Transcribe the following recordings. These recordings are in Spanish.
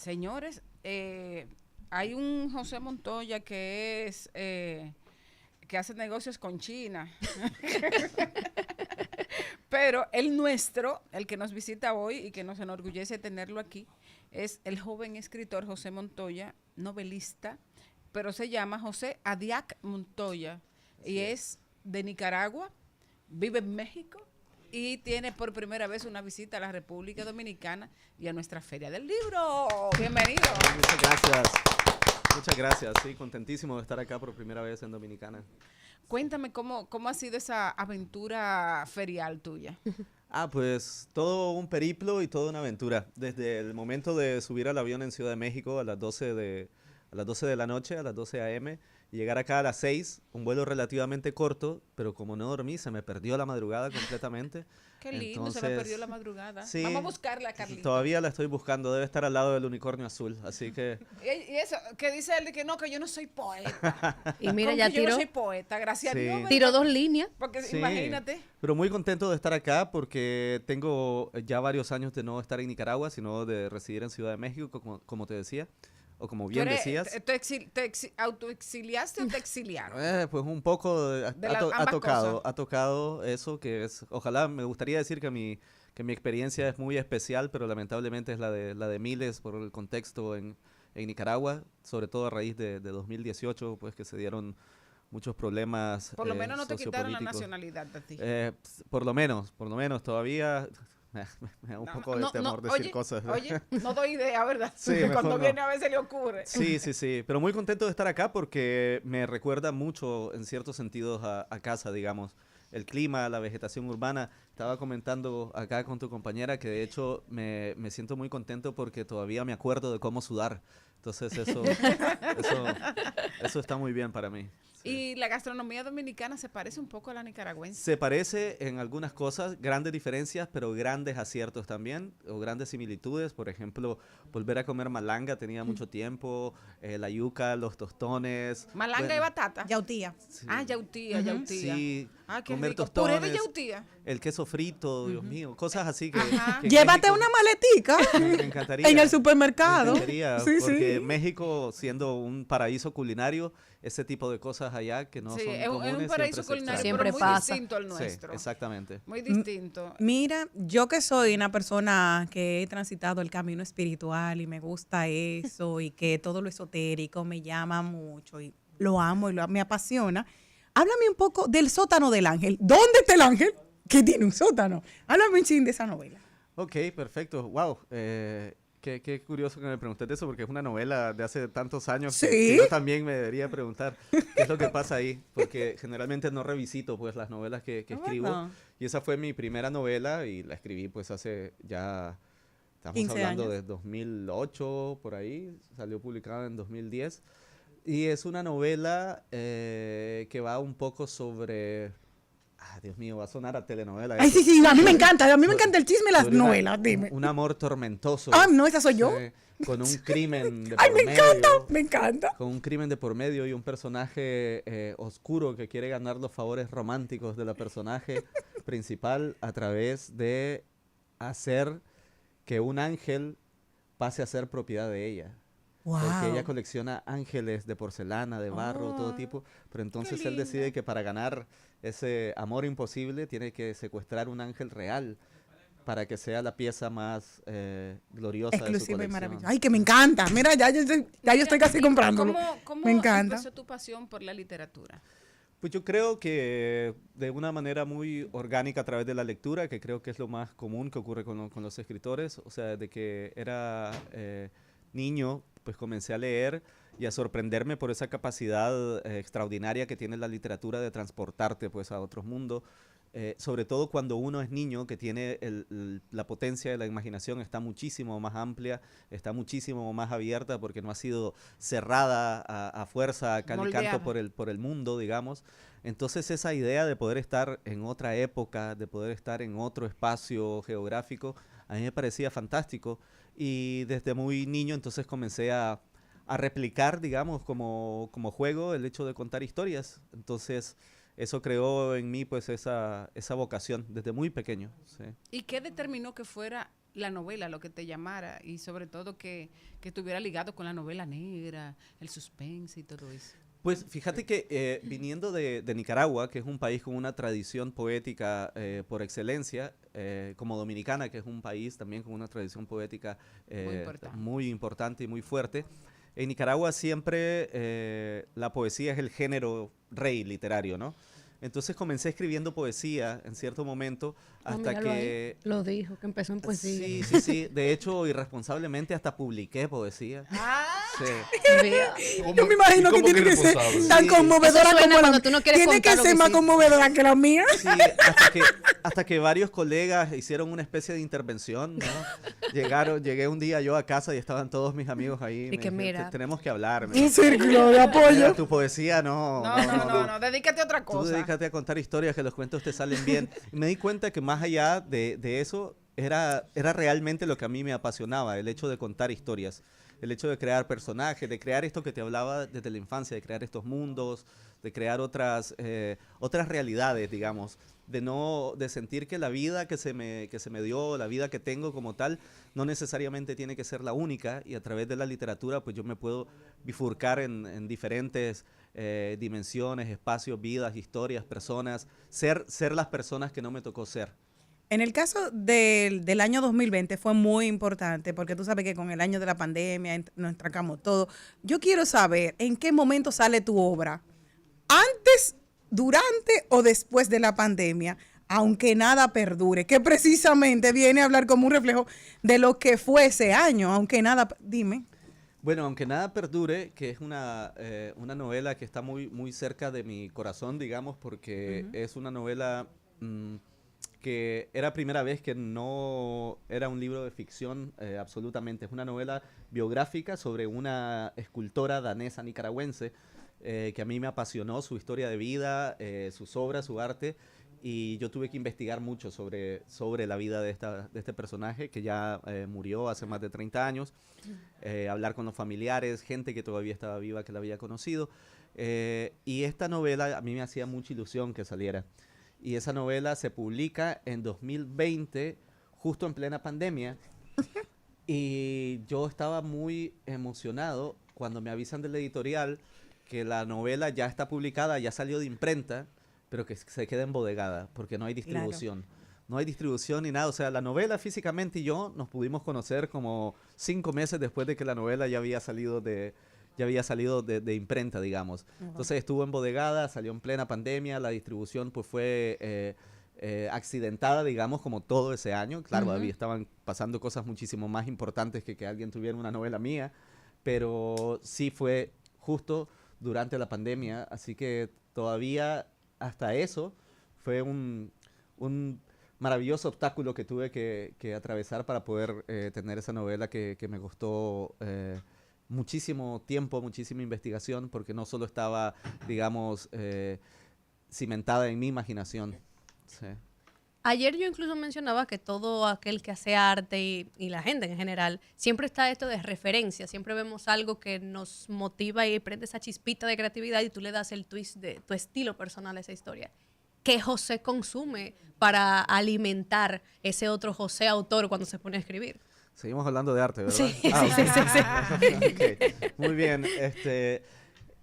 Señores, hay un José Montoya que es que hace negocios con China. Pero el nuestro, el que nos visita hoy y que nos enorgullece tenerlo aquí, es el joven escritor José Montoya, novelista, pero se llama José Adiac Montoya y es de Nicaragua, vive en México y tiene por primera vez una visita a la República Dominicana y a nuestra Feria del Libro. Bienvenido. Muchas gracias. Muchas gracias. Sí, contentísimo de estar acá por primera vez en Dominicana. Cuéntame cómo ha sido esa aventura ferial tuya. Pues todo un periplo y toda una aventura. Desde el momento de subir al avión en Ciudad de México a las 12 de la noche, a las 12 a.m., y llegar acá a las 6, un vuelo relativamente corto, pero como no dormí, se me perdió la madrugada completamente. Qué lindo, se me perdió la madrugada. Sí, vamos a buscarla, Carlita. Todavía la estoy buscando, debe estar al lado del unicornio azul, así que... Y eso, que dice él que no, que yo no soy poeta. Y mira, ya yo no tiró, soy poeta, gracias a Dios. ¿verdad? tiró 2 líneas. Porque Sí, imagínate. pero muy contento de estar acá porque tengo ya varios años de no estar en Nicaragua, sino de residir en Ciudad de México, como te decía, o como bien decías. ¿Te autoexiliaste o te exiliaron? Pues un poco ambas ha tocado eso, que es, ojalá, me gustaría decir que mi experiencia es muy especial, pero lamentablemente es la de miles por el contexto en Nicaragua, sobre todo a raíz de 2018, pues que se dieron muchos problemas Por lo menos no te quitaron la sociopolíticos. nacionalidad de ti. Por lo menos, todavía me da un poco de temor decir oye, cosas. Oye, no doy idea, ¿verdad? Sí, Cuando mejor viene no. a veces le ocurre. Sí, pero muy contento de estar acá porque me recuerda mucho, en ciertos sentidos, a casa, digamos. El clima, la vegetación urbana. Estaba comentando acá con tu compañera que de hecho me siento muy contento porque todavía me acuerdo de cómo sudar. Entonces eso está muy bien para mí. Sí. Y la gastronomía dominicana se parece un poco a la nicaragüense. Se parece en algunas cosas, grandes diferencias, pero grandes aciertos también, o grandes similitudes. Por ejemplo, volver a comer malanga tenía mucho tiempo, la yuca, los tostones. Malanga y batata. Yautía. Sí. Ah, yautía. Sí, Ah, qué comer rico. tostones, Puré de yautía. el queso frito, Dios mío, cosas así que, Ajá. que en Llévate México una maletica me encantaría. en el supermercado. Me encantaría, Sí, porque sí. México, siendo un paraíso culinario, ese tipo de cosas allá que no Sí, son es comunes, un paraíso siempre se culinario, extrañan. Siempre pero muy pasa. distinto al Sí, nuestro. exactamente. Muy distinto. Mira, yo que soy una persona que he transitado el camino espiritual y me gusta eso y que todo lo esotérico me llama mucho y lo amo y me apasiona. Háblame un poco del sótano del ángel. ¿Dónde está el ángel que tiene un sótano? Háblame un chin de esa novela. Ok, perfecto. Wow. Qué curioso que me preguntes eso, porque es una novela de hace tantos años ¿Sí? que yo también me debería preguntar qué es lo que pasa ahí, porque generalmente no revisito pues las novelas que escribo. Bueno. Y esa fue mi primera novela y la escribí pues hace ya, estamos 15 hablando años. de 2008, por ahí, salió publicada en 2010. Y es una novela que va un poco sobre... Dios mío, va a sonar a telenovela. Ay, eso. sí, sí, a mí me encanta el chisme y las Sobre novelas, dime. Un amor tormentoso. Ah, no, esa soy yo. Con un crimen de Ay, por me encanta, medio. me encanta. Con un crimen de por medio y un personaje oscuro que quiere ganar los favores románticos de la personaje principal a través de hacer que un ángel pase a ser propiedad de ella. Porque ella colecciona ángeles de porcelana, de barro, todo tipo. Pero entonces él decide que para ganar ese amor imposible tiene que secuestrar un ángel real para que sea la pieza más gloriosa de su Exclusiva y colección. maravillosa. Ay, que me encanta. Mira, ya yo estoy casi comprándolo. ¿Cómo Me encanta. empezó tu pasión por la literatura? Pues yo creo que de una manera muy orgánica a través de la lectura, que creo que es lo más común que ocurre con los escritores. O sea, de que era niño, pues comencé a leer y a sorprenderme por esa capacidad extraordinaria que tiene la literatura de transportarte pues a otros mundos. Sobre todo cuando uno es niño, que tiene la potencia de la imaginación está muchísimo más amplia, está muchísimo más abierta porque no ha sido cerrada a fuerza, a cal y canto por el mundo, digamos. Entonces esa idea de poder estar en otra época, de poder estar en otro espacio geográfico, a mí me parecía fantástico. Y desde muy niño entonces comencé a replicar, digamos, como juego el hecho de contar historias. Entonces eso creó en mí pues esa vocación desde muy pequeño. Sí. ¿Y qué determinó que fuera la novela lo que te llamara y sobre todo que estuviera ligado con la novela negra, el suspense y todo eso? Pues fíjate que viniendo de Nicaragua, que es un país con una tradición poética por excelencia, como Dominicana, que es un país también con una tradición poética muy importante y muy fuerte, en Nicaragua siempre la poesía es el género rey literario, ¿no? Entonces comencé escribiendo poesía en cierto momento hasta que... Lo dijo, que empezó en poesía. Sí, sí, sí. De hecho, irresponsablemente hasta publiqué poesía. Sí. Yo me imagino que tiene que ser tan conmovedora como la tú no quieres tiene que ser más conmovedora que la mía. Sí, hasta que varios colegas hicieron una especie de intervención, ¿no? Llegué un día yo a casa y estaban todos mis amigos ahí. Y que mira, tenemos que hablar. Un círculo de apoyo. Mira, tu poesía No, dedícate a otra Tú cosa. dedícate a contar historias, que los cuentos te salen bien. Y me di cuenta que más allá de eso, era realmente lo que a mí me apasionaba, el hecho de contar historias, el hecho de crear personajes, de crear esto que te hablaba desde la infancia, de crear estos mundos, de crear otras realidades, digamos, de sentir que la vida que se me dio, la vida que tengo como tal, no necesariamente tiene que ser la única, y a través de la literatura pues yo me puedo bifurcar en diferentes dimensiones, espacios, vidas, historias, personas, ser las personas que no me tocó ser. En el caso del año 2020 fue muy importante porque tú sabes que con el año de la pandemia nos trancamos todo. Yo quiero saber en qué momento sale tu obra. ¿Antes, durante o después de la pandemia? Aunque nada perdure, que precisamente viene a hablar como un reflejo de lo que fue ese año. Aunque nada, dime. Bueno, Aunque nada perdure, que es una novela que está muy, muy cerca de mi corazón, digamos, porque es una novela que era primera vez que no era un libro de ficción absolutamente. Es una novela biográfica sobre una escultora danesa nicaragüense que a mí me apasionó su historia de vida, sus obras, su arte, y yo tuve que investigar mucho sobre la vida de este personaje que ya murió hace más de 30 años, hablar con los familiares, gente que todavía estaba viva que la había conocido, y esta novela a mí me hacía mucha ilusión que saliera. Y esa novela se publica en 2020, justo en plena pandemia. Y yo estaba muy emocionado cuando me avisan del editorial que la novela ya está publicada, ya salió de imprenta, pero que se queda embodegada, porque no hay distribución. Claro. No hay distribución ni nada. O sea, la novela físicamente y yo nos pudimos conocer como 5 meses después de que la novela ya había salido de imprenta, digamos. Entonces estuvo embodegada, salió en plena pandemia, la distribución pues fue accidentada, digamos, como todo ese año. Claro, estaban pasando cosas muchísimo más importantes que alguien tuviera una novela mía, pero sí fue justo durante la pandemia, así que todavía hasta eso fue un maravilloso obstáculo que tuve que atravesar para poder tener esa novela que me costó muchísimo tiempo, muchísima investigación, porque no solo estaba, digamos, cimentada en mi imaginación. Sí. Ayer yo incluso mencionaba que todo aquel que hace arte y la gente en general, siempre está esto de referencia, siempre vemos algo que nos motiva y prende esa chispita de creatividad y tú le das el twist de tu estilo personal a esa historia. ¿Qué José consume para alimentar ese otro José autor cuando se pone a escribir? Seguimos hablando de arte, ¿verdad? Sí, sí. Okay. Muy bien.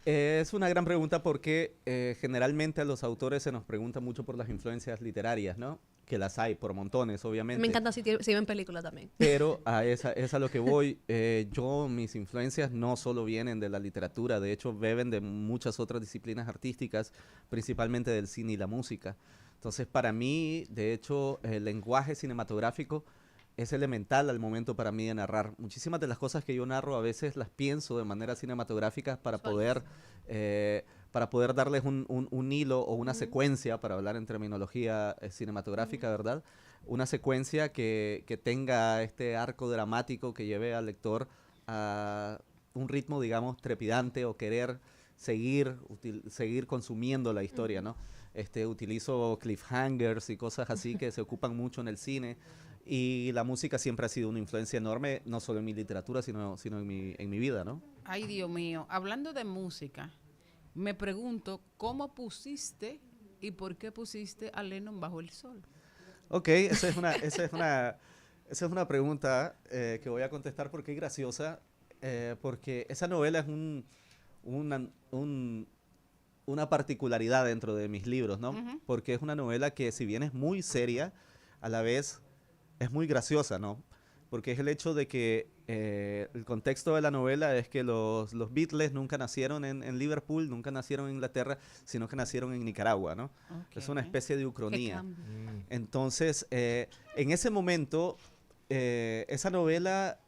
Es una gran pregunta porque generalmente a los autores se nos pregunta mucho por las influencias literarias, ¿no? Que las hay por montones, obviamente. Me encanta si ven película también. Pero es a lo que voy. Mis influencias no solo vienen de la literatura, de hecho beben de muchas otras disciplinas artísticas, principalmente del cine y la música. Entonces, para mí, de hecho, el lenguaje cinematográfico es elemental al momento para mí de narrar. Muchísimas de las cosas que yo narro a veces las pienso de manera cinematográfica para poder darles un hilo o una secuencia, para hablar en terminología cinematográfica, ¿verdad? Una secuencia que tenga este arco dramático que lleve al lector a un ritmo, digamos, trepidante o querer seguir consumiendo la historia, ¿no? Utilizo cliffhangers y cosas así que se ocupan mucho en el cine. Y la música siempre ha sido una influencia enorme, no solo en mi literatura, sino en mi vida, ¿no? Ay, Dios mío. Hablando de música, me pregunto, ¿cómo pusiste y por qué pusiste a Lennon Bajo el Sol? Ok, esa es Esa es una pregunta que voy a contestar porque es graciosa, porque esa novela es una, una particularidad dentro de mis libros, ¿no? Porque es una novela que, si bien es muy seria, a la vez es muy graciosa, ¿no? Porque es el hecho de que el contexto de la novela es que los Beatles nunca nacieron en Liverpool, nunca nacieron en Inglaterra, sino que nacieron en Nicaragua, ¿no? Okay. Es una especie de ucronía. cambio. Entonces, en ese momento, esa novela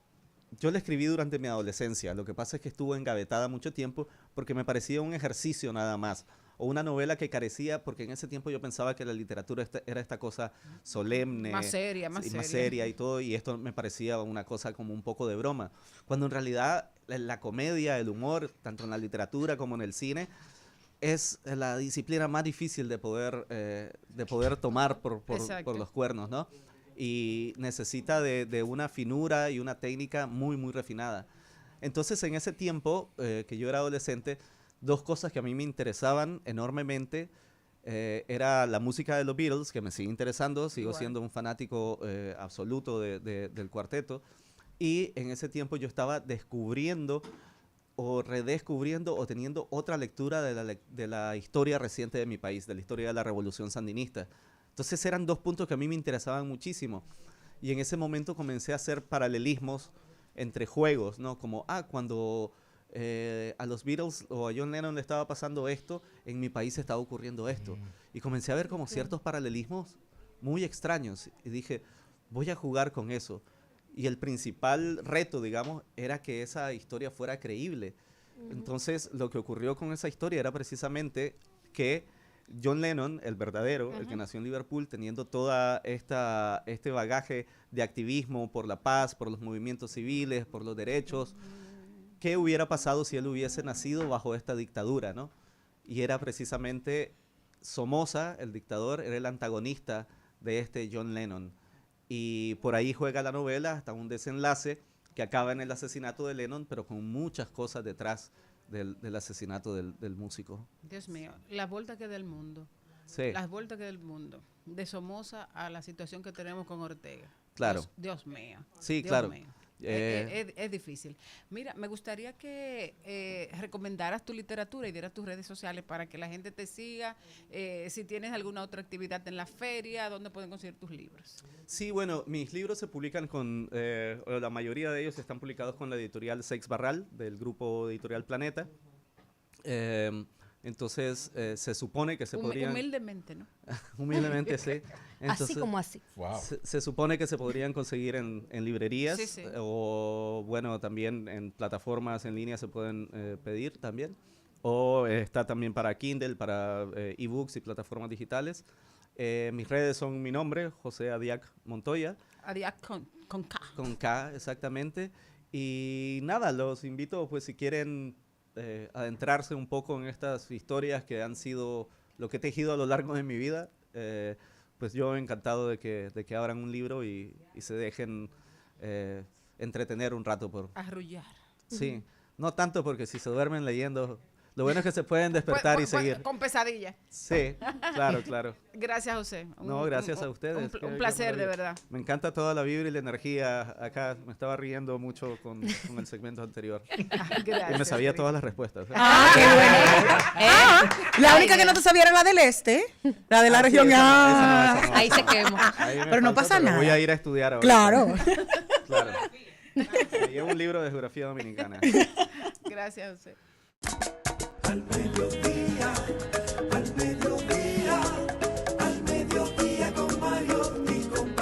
yo la escribí durante mi adolescencia. Lo que pasa es que estuvo engavetada mucho tiempo porque me parecía un ejercicio nada más. O una novela que carecía, porque en ese tiempo yo pensaba que la literatura era esta cosa solemne. Más seria, más y seria. más seria y todo, y esto me parecía una cosa como un poco de broma. Cuando en realidad la comedia, el humor, tanto en la literatura como en el cine, es la disciplina más difícil de poder tomar por los cuernos, ¿no? Y necesita de una finura y una técnica muy, muy refinada. Entonces, en ese tiempo que yo era adolescente, dos cosas que a mí me interesaban enormemente era la música de los Beatles, que me sigue interesando, sigo siendo un fanático absoluto del cuarteto, y en ese tiempo yo estaba descubriendo o redescubriendo o teniendo otra lectura de la historia reciente de mi país, de la historia de la Revolución Sandinista. Entonces eran dos puntos que a mí me interesaban muchísimo, y en ese momento comencé a hacer paralelismos entre juegos, ¿no? Como, cuando a los Beatles o a John Lennon le estaba pasando esto, en mi país estaba ocurriendo esto. Y comencé a ver como ciertos paralelismos muy extraños. Y dije, voy a jugar con eso. Y el principal reto, digamos, era que esa historia fuera creíble. Entonces, lo que ocurrió con esa historia era precisamente que John Lennon, el verdadero, el que nació en Liverpool, teniendo toda este bagaje de activismo por la paz, por los movimientos civiles, por los derechos, ¿qué hubiera pasado si él hubiese nacido bajo esta dictadura, ¿no? Y era precisamente Somoza, el dictador, era el antagonista de este John Lennon. Y por ahí juega la novela hasta un desenlace que acaba en el asesinato de Lennon, pero con muchas cosas detrás del asesinato del músico. Dios mío, las vueltas que da el mundo. Sí. Las vueltas que da el mundo. De Somoza a la situación que tenemos con Ortega. Claro. Dios mío. Sí, Dios claro. mío. Es difícil. Mira, me gustaría que recomendaras tu literatura y dieras tus redes sociales para que la gente te siga. Si tienes alguna otra actividad en la feria, ¿dónde pueden conseguir tus libros? Sí, bueno, mis libros se publican o la mayoría de ellos están publicados con la editorial Seix Barral, del grupo editorial Planeta. Entonces, se supone que se podrían... Humildemente, ¿no? Humildemente, sí. Entonces, así como así. Wow. se supone que se podrían conseguir en librerías, Sí, sí. O bueno, también en plataformas en línea se pueden pedir también. O está también para Kindle, para ebooks y plataformas digitales. Mis redes son mi nombre, José Adiac Montoya. Adiac con K. Con K, exactamente. Y nada, los invito, pues si quieren adentrarse un poco en estas historias que han sido lo que he tejido a lo largo de mi vida, pues yo encantado de que abran un libro y se dejen entretener un rato por... Arrullar. Sí, no tanto porque si se duermen leyendo, lo bueno es que se pueden despertar y seguir. Con pesadilla. Sí, claro, claro. Gracias, José. No, gracias a ustedes. Un placer, de verdad. Me encanta toda la vibra y la energía acá. Me estaba riendo mucho con el segmento anterior. Gracias. Y me sabía todas las respuestas. La única que no te sabía era la del este, la de la región. esa no. Ahí se quema. Ahí me Pero no pasa nada. Voy a ir a estudiar ahora. Claro. Claro. Me llevo un libro de geografía dominicana. Gracias, José. Al mediodía.